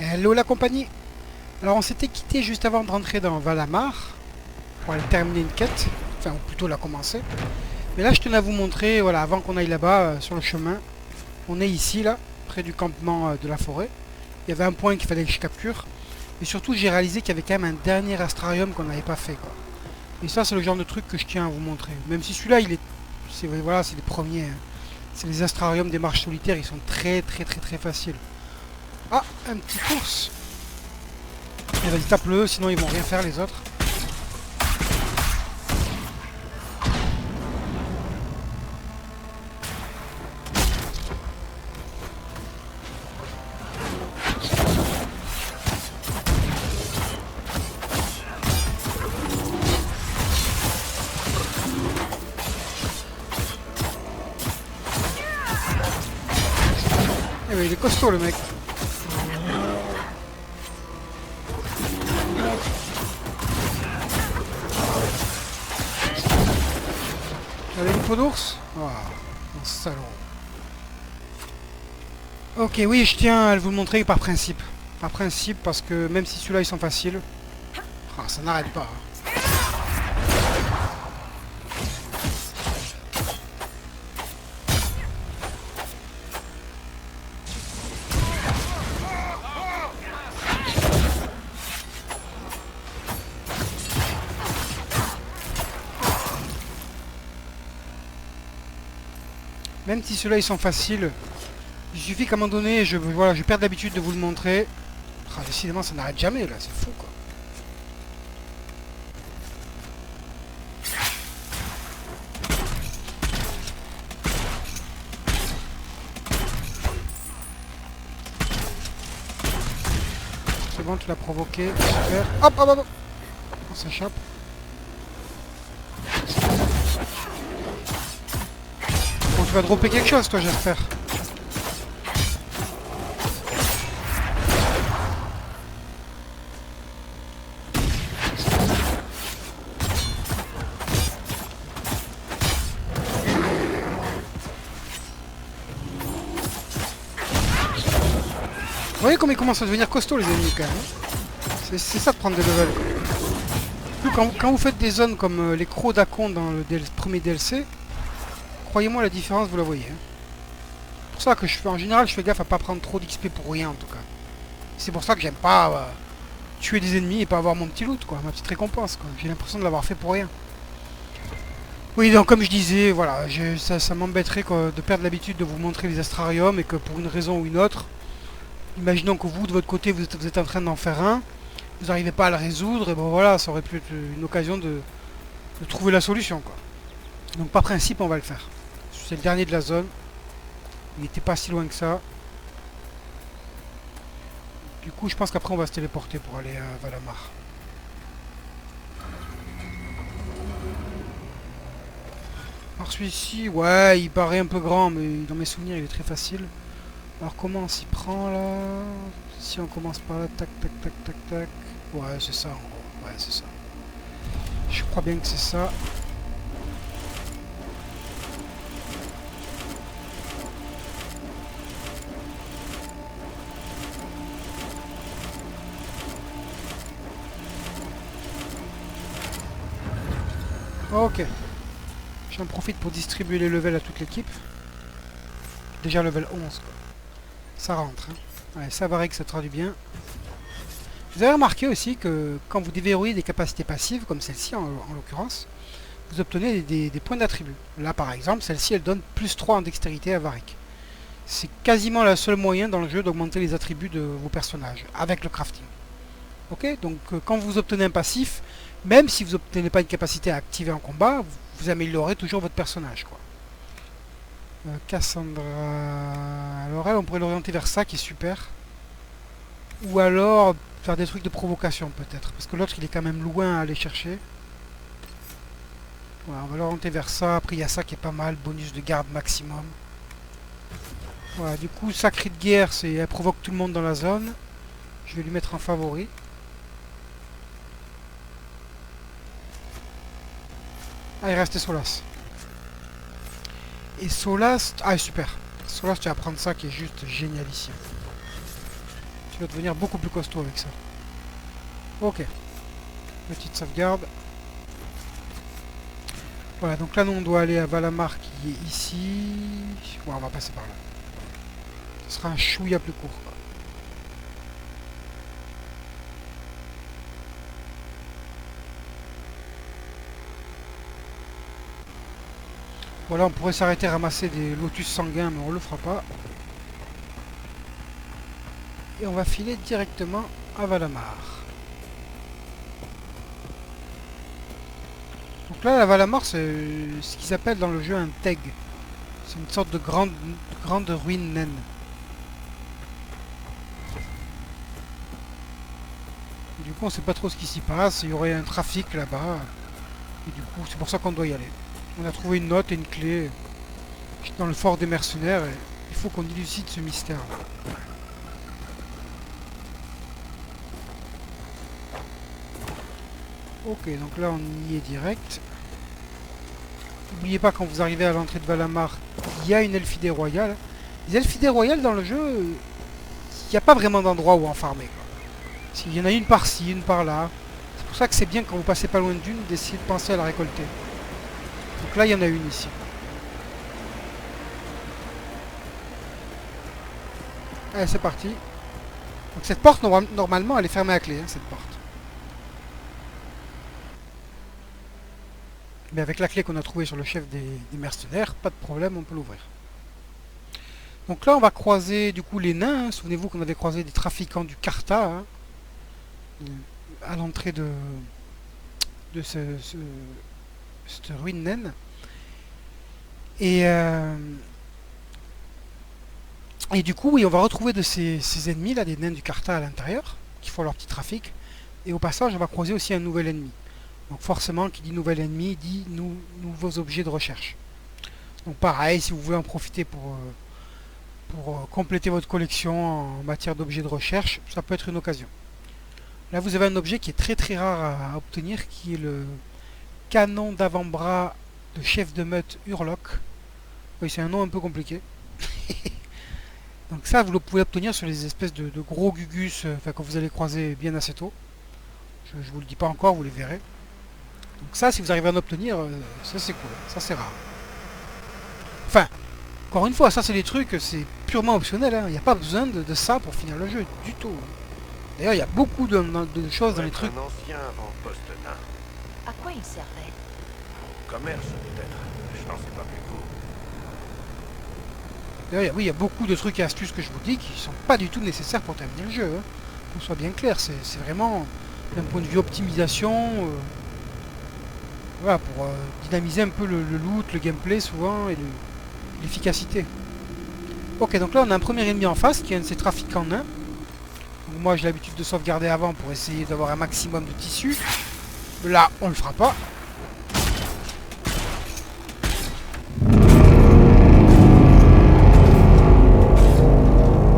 Hello la compagnie. Alors on s'était quitté juste avant de rentrer dans Valamar pour aller terminer une quête, enfin ou plutôt la commencer. Mais là je tenais à vous montrer, voilà, avant qu'on aille là-bas sur le chemin, on est ici là, près du campement de la forêt. Il y avait un point qu'il fallait que je capture. Et surtout j'ai réalisé qu'il y avait quand même un dernier astrarium qu'on n'avait pas fait quoi. Et ça c'est le genre de truc que je tiens à vous montrer. Même si celui-là il est. Voilà, c'est les premiers. Hein. C'est les astrariums des marches solitaires, ils sont très faciles. Ah, un petit ours. Et vas-y, tape-le, sinon ils vont rien faire les autres. Eh ben, il est costaud le mec. Allez, une peau d'ours. Oh, un salaud. Ok, oui, je tiens à vous le montrer par principe. Par principe, parce que même si ceux-là ils sont faciles, ça n'arrête pas. Même si ceux-là ils sont faciles, il suffit qu'à un moment donné, je perds l'habitude de vous le montrer. Décidément, ça n'arrête jamais là, c'est fou quoi. C'est bon, tu l'as provoqué, super. Hop, hop, hop. On s'échappe. Bon, tu vas dropper quelque chose, toi, j'espère. Vous voyez comme ils commencent à devenir costauds, les ennemis, quand même. C'est ça de prendre des levels, quoi. Quand vous faites des zones comme les crocs d'Akon dans le premier DLC, croyez-moi, la différence, vous la voyez. Hein. C'est pour ça que en général, je fais gaffe à pas prendre trop d'XP pour rien, en tout cas. C'est pour ça que j'aime pas tuer des ennemis et pas avoir mon petit loot, quoi, ma petite récompense, quoi. J'ai l'impression de l'avoir fait pour rien. Oui, donc comme je disais, voilà, ça m'embêterait de perdre l'habitude de vous montrer les astrariums et que pour une raison ou une autre, imaginons que vous, de votre côté, vous êtes en train d'en faire un, vous n'arrivez pas à le résoudre, et bon voilà, ça aurait pu être une occasion de trouver la solution, quoi. Donc par principe, on va le faire. C'est le dernier de la zone. Il n'était pas si loin que ça. Du coup, je pense qu'après, on va se téléporter pour aller à Valamar. Alors celui-ci, ouais, il paraît un peu grand, mais dans mes souvenirs, il est très facile. Alors comment on s'y prend, là? Si on commence par là, tac, tac, tac, tac, tac. Ouais, c'est ça, en gros. Ouais, c'est ça. Je crois bien que c'est ça. Ok. J'en profite pour distribuer les levels à toute l'équipe. Déjà level 11, quoi. Ça rentre. Hein. Ouais, ça varie que ça traduit bien. Vous avez remarqué aussi que quand vous déverrouillez des capacités passives, comme celle-ci en l'occurrence, vous obtenez des points d'attribut. Là par exemple, celle-ci elle donne plus 3 en dextérité à Varric. C'est quasiment le seul moyen dans le jeu d'augmenter les attributs de vos personnages, avec le crafting. Ok, donc quand vous obtenez un passif, même si vous n'obtenez pas une capacité à activer en combat, vous améliorez toujours votre personnage, quoi. Cassandra... Alors elle, on pourrait l'orienter vers ça qui est super. Ou alors faire des trucs de provocation peut-être. Parce que l'autre il est quand même loin à aller chercher. Ouais, on va l'orienter vers ça. Après il y a ça qui est pas mal. Bonus de garde maximum. Voilà, du coup sacré de guerre, elle provoque tout le monde dans la zone. Je vais lui mettre en favori. Ah, il reste Solas. Et Solas... Ah, super. Solas, tu vas prendre ça qui est juste génialissime. Tu tu vas devenir beaucoup plus costaud avec ça. Ok. Petite sauvegarde. Voilà, donc là, nous, on doit aller à Valamar qui est ici. Ouais, on va passer par là. Ce sera un chouïa plus court. Voilà, on pourrait s'arrêter à ramasser des lotus sanguins, mais on le fera pas. Et on va filer directement à Valamar. Donc là, la Valamar, c'est ce qu'ils appellent dans le jeu un teg. C'est une sorte de grande ruine naine. Du coup, on sait pas trop ce qui s'y passe. Il y aurait un trafic là-bas. Et du coup, c'est pour ça qu'on doit y aller. On a trouvé une note et une clé dans le fort des mercenaires. Et il faut qu'on élucide ce mystère. Ok, donc là, on y est direct. N'oubliez pas, quand vous arrivez à l'entrée de Valamar, il y a une Elfidée royale. Les Elfidées royales dans le jeu, il n'y a pas vraiment d'endroit où en farmer, quoi. Il y en a une par-ci, une par-là. C'est pour ça que c'est bien quand vous passez pas loin d'une d'essayer de penser à la récolter. Donc là, il y en a une ici. Allez, c'est parti. Donc cette porte, normalement, elle est fermée à clé, hein, cette porte. Mais avec la clé qu'on a trouvée sur le chef des mercenaires, pas de problème, on peut l'ouvrir. Donc là, on va croiser du coup les nains. Hein. Souvenez-vous qu'on avait croisé des trafiquants du Carta, hein, à l'entrée de cette ruine naine. Et du coup, oui, on va retrouver de ces ennemis, là, des nains du Carta à l'intérieur, qui font leur petit trafic. Et au passage, on va croiser aussi un nouvel ennemi. Donc forcément, qui dit nouvel ennemi, dit nouveaux objets de recherche. Donc pareil, si vous voulez en profiter pour compléter votre collection en matière d'objets de recherche, ça peut être une occasion. Là, vous avez un objet qui est très très rare à obtenir, qui est le canon d'avant-bras de chef de meute Urlock. Oui, c'est un nom un peu compliqué. Donc ça, vous le pouvez obtenir sur les espèces de gros gugus que vous allez croiser bien assez tôt. Je ne vous le dis pas encore, vous les verrez. Donc ça, si vous arrivez à en obtenir, ça c'est cool, ça c'est rare. Enfin, encore une fois, ça c'est des trucs, c'est purement optionnel, hein. Il n'y a pas besoin de ça pour finir le jeu, du tout. D'ailleurs, il y a beaucoup de choses dans les trucs. Un ancien avant-poste nain. À quoi il servait? Au commerce, peut-être. Je n'en sais pas plus que vous. D'ailleurs, oui, il y a beaucoup de trucs et astuces que je vous dis qui sont pas du tout nécessaires pour terminer le jeu. Hein. Qu'on soit bien clair, c'est vraiment d'un point de vue optimisation, voilà, pour dynamiser un peu le loot, le gameplay souvent et l'efficacité. Ok, donc là on a un premier ennemi en face qui est un de ces trafiquants nains. Donc moi j'ai l'habitude de sauvegarder avant pour essayer d'avoir un maximum de tissu. Là on le fera pas.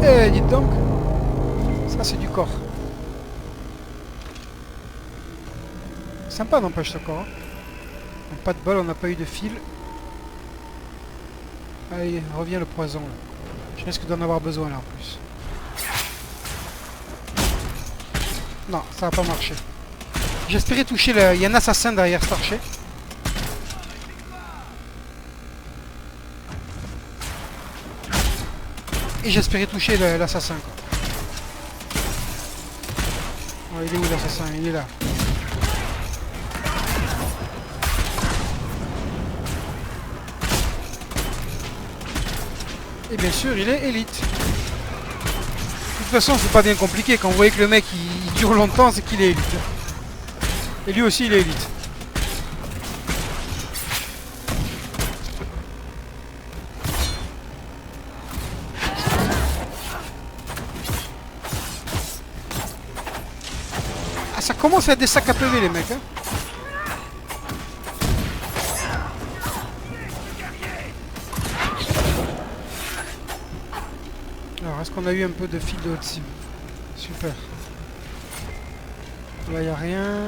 Eh, dites donc, ça c'est du corps. Sympa n'empêche ce corps. Hein. Donc, pas de bol, on n'a pas eu de fil. Allez, revient le poison là. Je risque d'en avoir besoin là en plus. Non, ça va pas marcher. J'espérais toucher le... Il y a un assassin derrière cet archer. Et j'espérais toucher l'assassin. Oh, il est où l'assassin? Il est là. Et bien sûr, il est élite. De toute façon, c'est pas bien compliqué. Quand vous voyez que le mec il dure longtemps, c'est qu'il est élite. Et lui aussi, il est élite. Ah, ça commence à être des sacs à PV, les mecs. Hein. Alors, est-ce qu'on a eu un peu de fil de haute cible? Super. Là, il n'y a rien.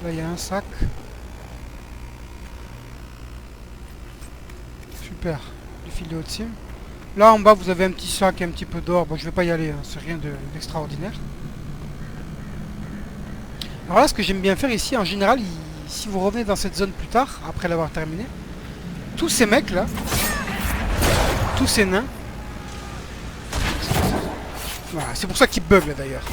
Là, il y a un sac. Super. Du fil de haute cible. Là en bas vous avez un petit sac et un petit peu d'or. Bon je vais pas y aller, hein. C'est rien d'extraordinaire. Alors là ce que j'aime bien faire ici en général, si vous revenez dans cette zone plus tard, après l'avoir terminé, tous ces mecs là, tous ces nains, voilà, c'est pour ça qu'ils bug là d'ailleurs.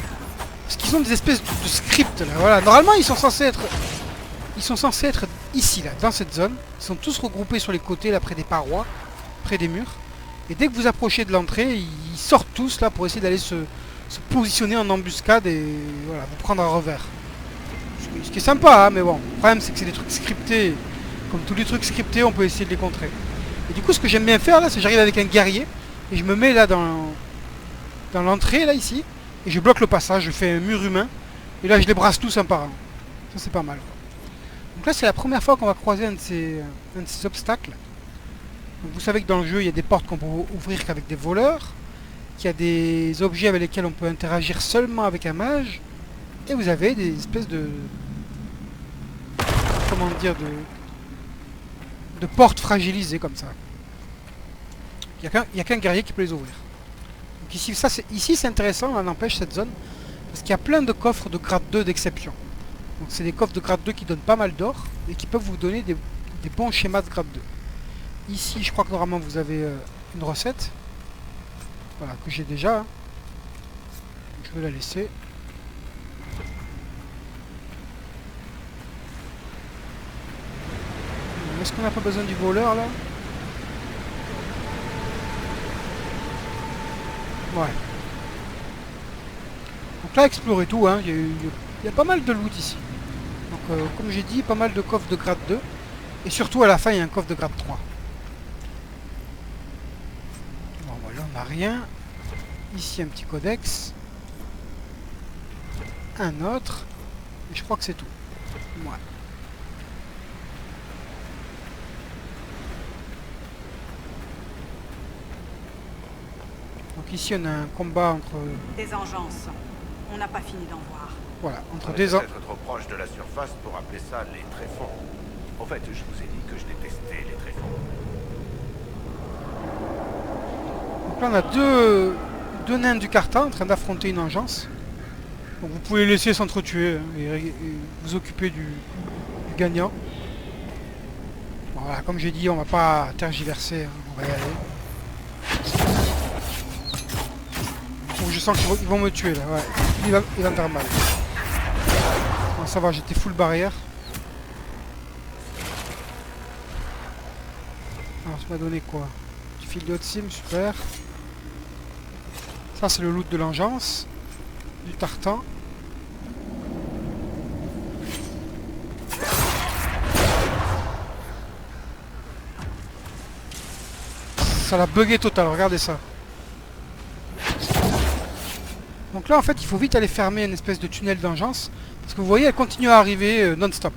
Parce qu'ils ont des espèces de scripts là, voilà. Normalement ils sont censés être ici là, dans cette zone. Ils sont tous regroupés sur les côtés là, près des parois, près des murs. Et dès que vous approchez de l'entrée, ils sortent tous là pour essayer d'aller se positionner en embuscade et voilà, vous prendre un revers. Ce qui est sympa, hein, mais bon, le problème c'est que c'est des trucs scriptés. Comme tous les trucs scriptés, on peut essayer de les contrer. Et du coup, ce que j'aime bien faire là, c'est que j'arrive avec un guerrier et je me mets là dans l'entrée là ici et je bloque le passage, je fais un mur humain et là je les brasse tous un par un. Ça c'est pas mal. Donc là c'est la première fois qu'on va croiser un de ces obstacles. Donc, vous savez que dans le jeu il y a des portes qu'on peut ouvrir qu'avec des voleurs, qu'il y a des objets avec lesquels on peut interagir seulement avec un mage, et vous avez des espèces de... comment dire, de portes fragilisées comme ça. Il n'y a qu'un guerrier qui peut les ouvrir. Donc ici c'est intéressant, on empêche cette zone, parce qu'il y a plein de coffres de grade 2 d'exception. Donc c'est des coffres de grade 2 qui donnent pas mal d'or, et qui peuvent vous donner des bons schémas de grade 2. Ici je crois que normalement vous avez une recette. Voilà, que j'ai déjà. Hein. Je vais la laisser. Est-ce qu'on n'a pas besoin du voleur là? Ouais. Donc là, explorer tout, hein. Il y a pas mal de loot ici. Donc comme j'ai dit, pas mal de coffres de grade 2. Et surtout à la fin, il y a un coffre de grade 3. Bon, voilà, on n'a rien. Ici, un petit codex. Un autre. Et je crois que c'est tout. Ouais. Donc ici on a un combat entre... Des engeances. On n'a pas fini d'en voir. Voilà, entre On est des... peut-être trop proche de la surface pour appeler ça les tréfonds. En fait, je vous ai dit que je détestais les tréfonds. Donc là on a deux nains du Carta en train d'affronter une engeance. Donc vous pouvez les laisser s'entretuer hein, et vous occuper du gagnant. Bon, voilà, comme j'ai dit, on va pas tergiverser, hein, on va y aller. Donc je sens qu'ils vont me tuer là, ouais. Il va me faire mal. Bon, ça va, j'étais full barrière. Alors ça m'a donné quoi? Du fil de haute sim, super. Ça c'est le loot de l'engeance. Du tartan. Ça l'a bugué total, regardez ça. Donc là en fait il faut vite aller fermer une espèce de tunnel d'engeance. Parce que vous voyez elle continue à arriver non-stop.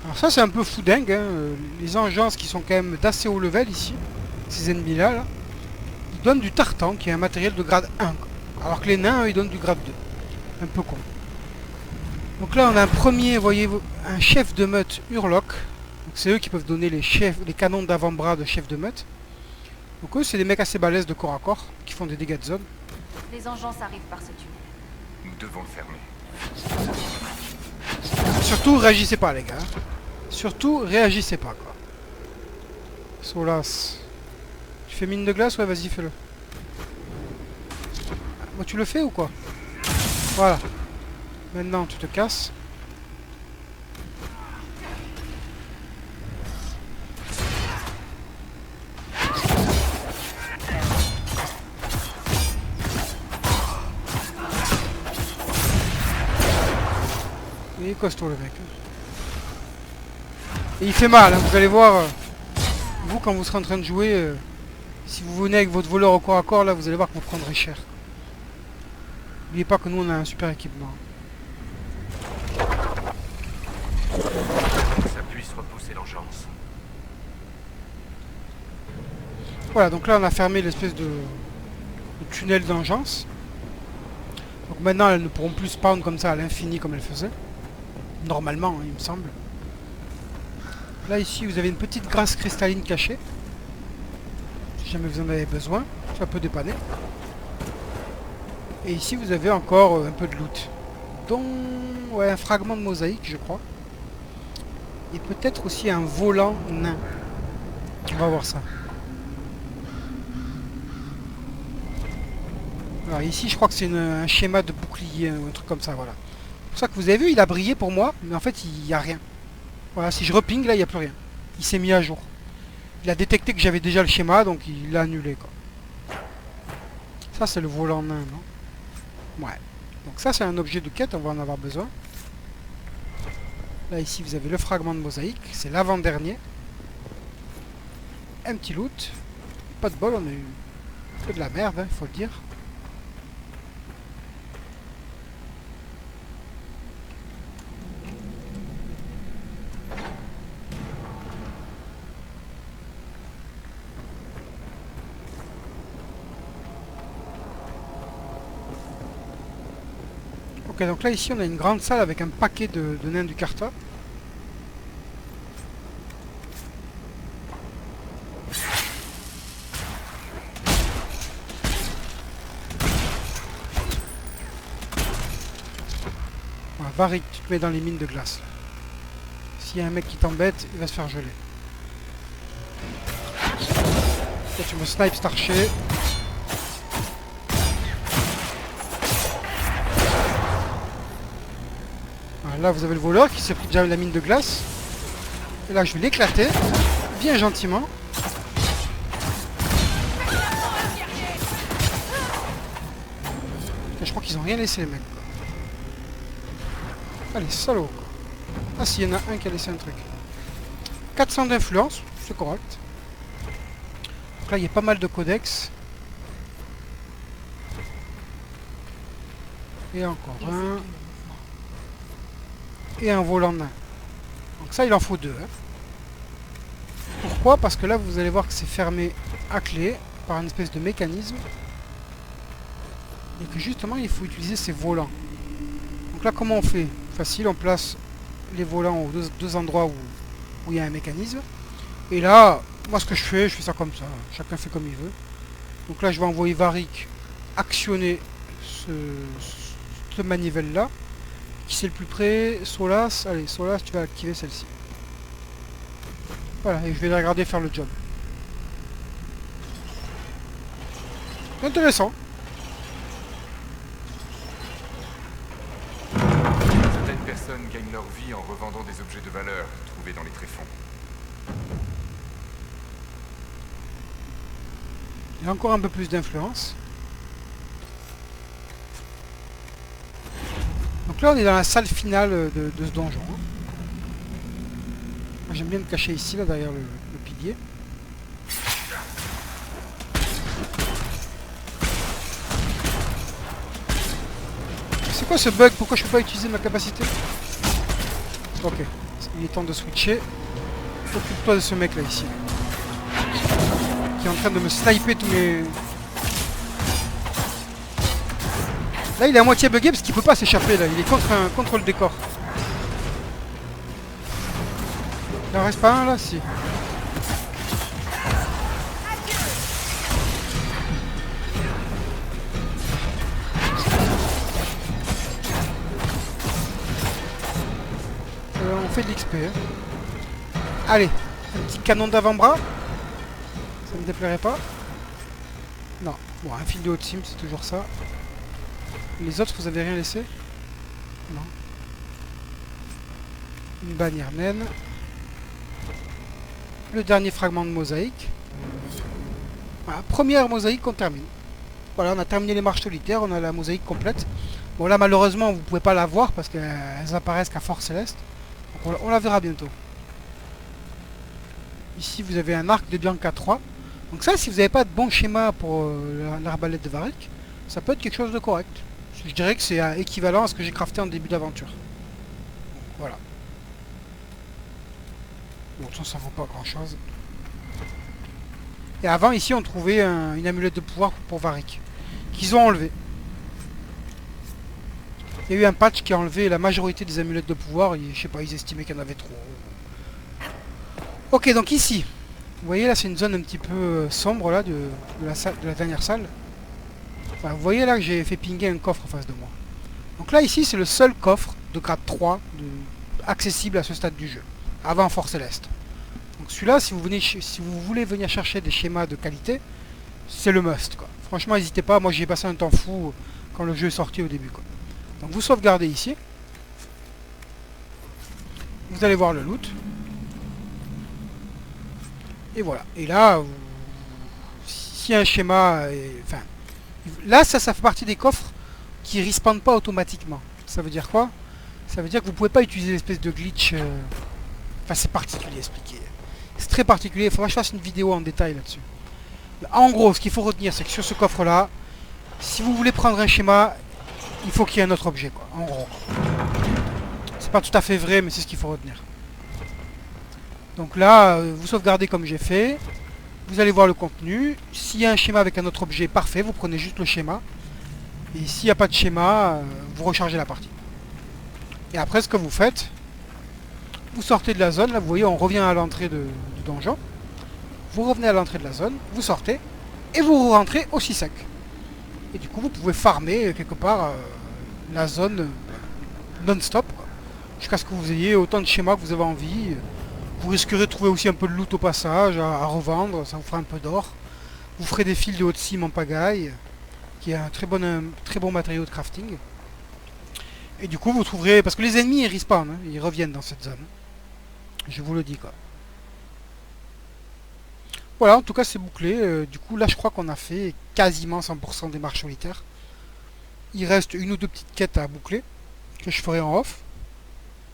Alors ça c'est un peu fou dingue, hein. Les engeances qui sont quand même d'assez haut level ici, ces ennemis là, ils donnent du tartan qui est un matériel de grade 1. Alors que les nains eux, ils donnent du grade 2. Un peu con. Donc là on a un premier, voyez-vous, un chef de meute Urloc. C'est eux qui peuvent donner les canons d'avant-bras de chef de meute. Donc eux c'est des mecs assez balèzes de corps à corps, qui font des dégâts de zone. Les engeances arrivent par ce tunnel. Nous devons le fermer. Surtout réagissez pas les gars. Surtout réagissez pas quoi. Solas. Tu fais mine de glace? Ouais vas-y fais-le. Moi tu le fais ou quoi? Voilà. Maintenant tu te casses. Il est costaud le mec. Et il fait mal, hein, vous allez voir. Vous quand vous serez en train de jouer, si vous venez avec votre voleur au corps à corps, là vous allez voir que vous prendrez cher. N'oubliez pas que nous on a un super équipement. Ça puisse repousser l'engeance. Voilà, donc là on a fermé l'espèce de tunnel d'engeance. Donc maintenant, elles ne pourront plus spawn comme ça à l'infini comme elles faisaient. Normalement, hein, il me semble. Là, ici, vous avez une petite graisse cristalline cachée. Si jamais vous en avez besoin, ça peut dépanner. Et ici, vous avez encore un peu de loot. Dont ouais, un fragment de mosaïque, je crois. Et peut-être aussi un volant nain. On va voir ça. Alors ici, je crois que c'est un schéma de bouclier ou un truc comme ça, voilà. C'est pour ça que vous avez vu, il a brillé pour moi, mais en fait, il n'y a rien. Voilà, si je reping, là, il n'y a plus rien. Il s'est mis à jour. Il a détecté que j'avais déjà le schéma, donc il l'a annulé, quoi. Ça, c'est le volant nain, non? Ouais. Donc ça, c'est un objet de quête, on va en avoir besoin. Là, ici, vous avez le fragment de mosaïque. C'est l'avant-dernier. Un petit loot. Pas de bol, on a eu que de la merde, il faut le dire. Ok, donc là, ici, on a une grande salle avec un paquet de nains du Carta. Voilà, Varric, tu te mets dans les mines de glace. S'il y a un mec qui t'embête, il va se faire geler. Là, tu me snipes cet archer. Voilà, là, vous avez le voleur qui s'est pris déjà la mine de glace. Et là, je vais l'éclater, bien gentiment. Et je crois qu'ils ont rien laissé, les mecs. Allez, salaud. Ah si, il y en a un qui a laissé un truc. 400 d'influence, c'est correct. Donc là, il y a pas mal de codex. Et encore un. Et un volant nain. Donc ça, il en faut deux. Hein. Pourquoi? Parce que là, vous allez voir que c'est fermé à clé par une espèce de mécanisme. Et que justement, il faut utiliser ces volants. Donc là, comment on fait? Facile, on place les volants aux deux endroits où il y a un mécanisme. Et là, moi, ce que je fais ça comme ça. Chacun fait comme il veut. Donc là, je vais envoyer Varric actionner ce manivelle-là. Qui c'est le plus près? Solas. Allez, Solas, tu vas activer celle-ci. Voilà, et je vais la regarder faire le job. Intéressant. Certaines personnes gagnent leur vie en revendant des objets de valeur trouvés dans les tréfonds. Il y a encore un peu plus d'influence. Donc là, on est dans la salle finale de ce donjon. Moi, j'aime bien me cacher ici, là, derrière le pilier. C'est quoi ce bug? Pourquoi je peux pas utiliser ma capacité? Ok. Il est temps de switcher. Occupe-toi de ce mec là ici. Qui est en train de me sniper tous mes... Là il est à moitié bugué parce qu'il peut pas s'échapper là. Il est contre le décor. Il en reste pas un là? Si. On fait de l'XP. Hein. Allez, un petit canon d'avant-bras. Ça ne me déplairait pas. Non. Bon, un fil de haute sim, c'est toujours ça. Les autres, vous avez rien laissé? Non. Une bannière naine. Le dernier fragment de mosaïque. Voilà, première mosaïque qu'on termine. Voilà, on a terminé les marches solitaires, on a la mosaïque complète. Bon là malheureusement vous pouvez pas la voir parce qu'elles apparaissent qu'à Fort Céleste. Donc on la verra bientôt. Ici vous avez un arc de Bianca 3. Donc ça, si vous n'avez pas de bon schéma pour l'arbalète de Varric, ça peut être quelque chose de correct. Je dirais que c'est équivalent à ce que j'ai crafté en début d'aventure. Voilà. Bon, ça vaut pas grand chose. Et avant, ici, on trouvait une amulette de pouvoir pour Varric, qu'ils ont enlevé. Il y a eu un patch qui a enlevé la majorité des amulettes de pouvoir. Et, je sais pas, ils estimaient qu'il y en avait trop. Ok, donc ici, vous voyez là, c'est une zone un petit peu sombre là de la dernière salle. Enfin, vous voyez là que j'ai fait pinguer un coffre en face de moi. Donc là, ici, c'est le seul coffre de grade 3 accessible à ce stade du jeu, avant Fort Céleste. Donc celui-là, si vous voulez venir chercher des schémas de qualité, c'est le must, quoi. Franchement, n'hésitez pas. Moi, j'ai passé un temps fou quand le jeu est sorti au début, quoi. Donc vous sauvegardez ici. Vous allez voir le loot. Et voilà. Et là, s'il y a un schéma... Enfin, là, ça fait partie des coffres qui ne respawnent pas automatiquement. Ça veut dire quoi? Ça veut dire que vous pouvez pas utiliser l'espèce de glitch... Enfin, c'est particulier à expliquer. C'est très particulier. Il faudra que je fasse une vidéo en détail là-dessus. En gros, ce qu'il faut retenir, c'est que sur ce coffre-là, si vous voulez prendre un schéma, il faut qu'il y ait un autre objet, quoi. En gros. C'est pas tout à fait vrai, mais c'est ce qu'il faut retenir. Donc là, vous sauvegardez comme j'ai fait. Vous allez voir le contenu. S'il y a un schéma avec un autre objet, parfait. Vous prenez juste le schéma. Et s'il n'y a pas de schéma, vous rechargez la partie. Et après, ce que vous faites, vous sortez de la zone. Là, vous voyez, on revient à l'entrée du donjon. Vous revenez à l'entrée de la zone, vous sortez, et vous rentrez aussi sec. Et du coup, vous pouvez farmer quelque part la zone non-stop, jusqu'à ce que vous ayez autant de schémas que vous avez envie. Vous risquerez de trouver aussi un peu de loot au passage à revendre, ça vous fera un peu d'or. Vous ferez des fils de haute cime en pagaille, qui est un très bon matériau de crafting. Et du coup, vous trouverez... Parce que les ennemis, ils respawnent, hein, ils reviennent dans cette zone. Je vous le dis, quoi. Voilà, en tout cas c'est bouclé. Du coup là je crois qu'on a fait quasiment 100% des marches solitaires. Il reste une ou deux petites quêtes à boucler que je ferai en off.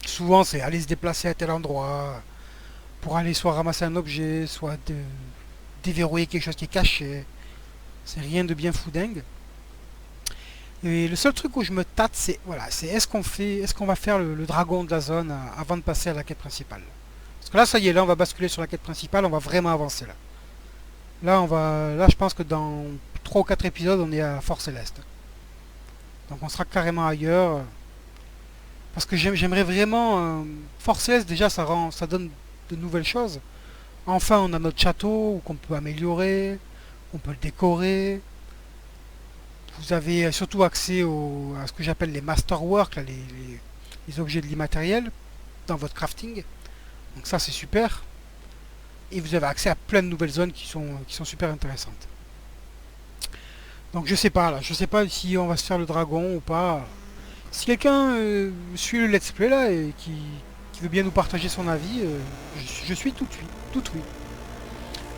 Souvent c'est aller se déplacer à tel endroit pour aller soit ramasser un objet, soit déverrouiller quelque chose qui est caché. C'est rien de bien foudingue. Et le seul truc où je me tâte, c'est voilà, c'est est-ce qu'on va faire le dragon de la zone avant de passer à la quête principale. Parce que là ça y est, là on va basculer sur la quête principale, on va vraiment avancer là. Là, je pense que dans 3 ou 4 épisodes, on est à Fort Céleste. Donc on sera carrément ailleurs. Parce que j'aimerais vraiment... Fort Céleste, déjà, ça donne de nouvelles choses. Enfin, on a notre château qu'on peut améliorer. On peut le décorer. Vous avez surtout accès à ce que j'appelle les masterwork, là, les objets de l'immatériel, dans votre crafting. Donc ça, c'est super. Et vous avez accès à plein de nouvelles zones qui sont super intéressantes. Donc je sais pas là, je sais pas si on va se faire le dragon ou pas. Si quelqu'un suit le let's play là et qui veut bien nous partager son avis, je suis tout oui.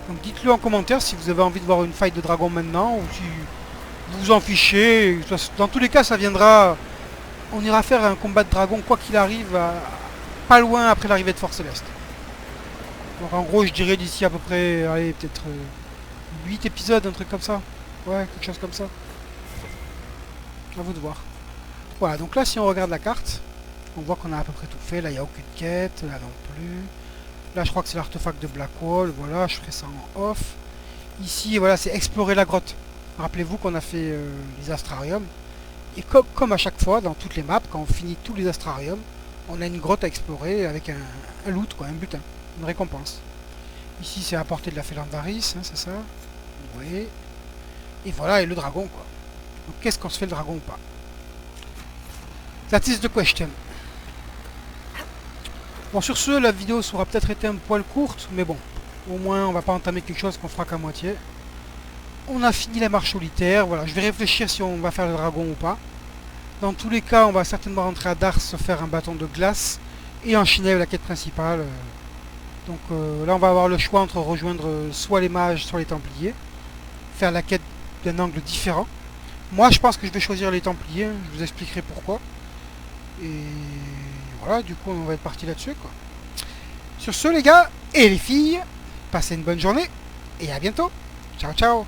Donc dites-le en commentaire si vous avez envie de voir une fight de dragon maintenant ou si vous vous en fichez. Dans tous les cas ça viendra, on ira faire un combat de dragon quoi qu'il arrive pas loin après l'arrivée de Fort Céleste. Donc en gros je dirais d'ici à peu près, allez peut-être 8 épisodes, un truc comme ça. Ouais, quelque chose comme ça. À vous de voir. Voilà, donc là si on regarde la carte, on voit qu'on a à peu près tout fait. Là il n'y a aucune quête, là non plus. Là je crois que c'est l'artefact de Blackwall, voilà, je ferai ça en off. Ici, voilà, c'est explorer la grotte. Rappelez-vous qu'on a fait les astrariums. Et comme à chaque fois, dans toutes les maps, quand on finit tous les astrariums, on a une grotte à explorer avec un loot, quoi, un butin. Une récompense. Ici c'est à portée de la Félandaris, hein, c'est ça. Oui. Et voilà, et le dragon quoi. Donc qu'est-ce qu'on se fait le dragon ou pas? That is the question. Bon sur ce, la vidéo sera peut-être été un poil courte, mais bon. Au moins on va pas entamer quelque chose qu'on fera qu'à moitié. On a fini la marche solitaire, voilà. Je vais réfléchir si on va faire le dragon ou pas. Dans tous les cas, on va certainement rentrer à Dars, se faire un bâton de glace et enchaîner avec la quête principale. Donc là on va avoir le choix entre rejoindre soit les mages, soit les templiers. Faire la quête d'un angle différent. Moi je pense que je vais choisir les templiers, je vous expliquerai pourquoi. Et voilà, du coup on va être parti là-dessus quoi. Sur ce les gars et les filles, passez une bonne journée et à bientôt. Ciao ciao.